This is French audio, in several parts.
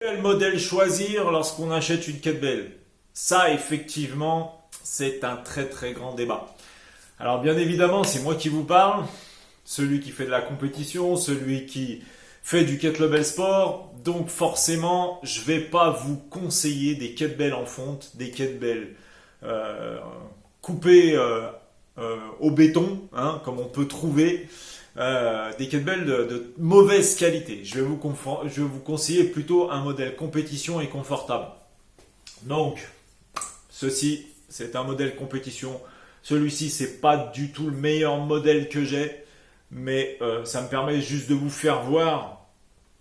Quel modèle choisir lorsqu'on achète une kettlebell? Ça, effectivement, c'est un très très grand débat. Alors bien évidemment, c'est moi qui vous parle, celui qui fait de la compétition, celui qui fait du kettlebell sport. Donc forcément, je vais pas vous conseiller des kettlebells en fonte, des kettlebells euh, coupés au béton, hein, comme on peut trouver. Des kettlebells de mauvaise qualité. Je vais vous conseiller plutôt un modèle compétition et confortable. Donc, ceci, c'est un modèle compétition. Celui-ci, c'est pas du tout le meilleur modèle que j'ai, mais ça me permet juste de vous faire voir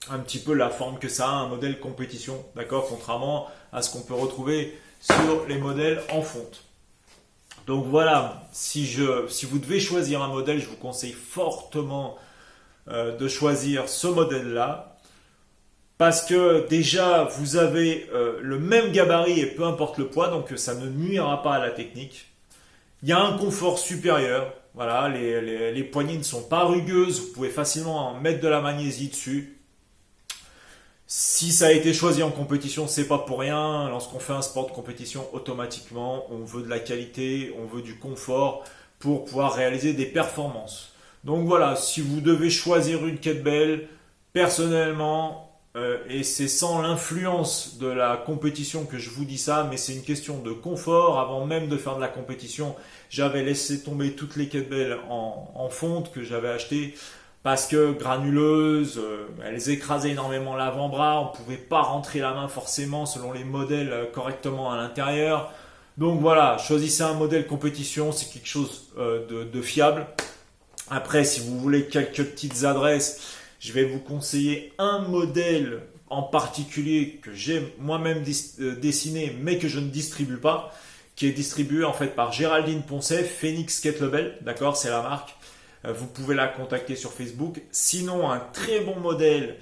un petit peu la forme que ça a, un modèle compétition, d'accord, contrairement à ce qu'on peut retrouver sur les modèles en fonte. Donc voilà, si vous devez choisir un modèle, je vous conseille fortement de choisir ce modèle-là. Parce que déjà, vous avez le même gabarit et peu importe le poids, donc ça ne nuira pas à la technique. Il y a un confort supérieur. Voilà, les poignées ne sont pas rugueuses, vous pouvez facilement en mettre de la magnésie dessus. Si ça a été choisi en compétition, c'est pas pour rien. Lorsqu'on fait un sport de compétition, automatiquement, on veut de la qualité, on veut du confort pour pouvoir réaliser des performances. Donc voilà, si vous devez choisir une kettlebell, personnellement, et c'est sans l'influence de la compétition que je vous dis ça, mais c'est une question de confort. Avant même de faire de la compétition, j'avais laissé tomber toutes les kettlebells en fonte que j'avais achetées parce que granuleuses, elles écrasaient énormément l'avant-bras, on ne pouvait pas rentrer la main forcément selon les modèles correctement à l'intérieur. Donc voilà, choisissez un modèle compétition, c'est quelque chose de fiable. Après, si vous voulez quelques petites adresses, je vais vous conseiller un modèle en particulier que j'ai moi-même dessiné mais que je ne distribue pas, qui est distribué en fait par Géraldine Poncet, Phoenix Kettlebell, d'accord, c'est la marque. Vous pouvez la contacter sur Facebook. Sinon, un très bon modèle,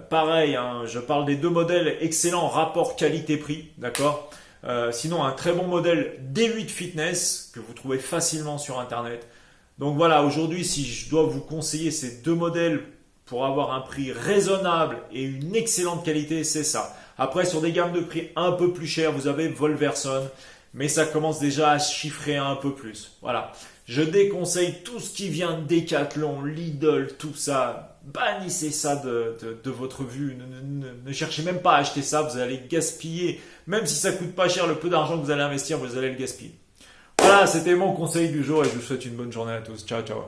pareil, hein, je parle des deux modèles, excellent rapport qualité-prix, d'accord. Sinon, un très bon modèle D8 Fitness que vous trouvez facilement sur Internet. Donc voilà, aujourd'hui, si je dois vous conseiller ces deux modèles pour avoir un prix raisonnable et une excellente qualité, c'est ça. Après, sur des gammes de prix un peu plus chères, vous avez Volverson, mais ça commence déjà à chiffrer un peu plus. Voilà. Je déconseille tout ce qui vient de Decathlon, Lidl, tout ça. Bannissez ça de votre vue. Ne cherchez même pas à acheter ça. Vous allez gaspiller. Même si ça coûte pas cher, le peu d'argent que vous allez investir, vous allez le gaspiller. Voilà, c'était mon conseil du jour et je vous souhaite une bonne journée à tous. Ciao, ciao.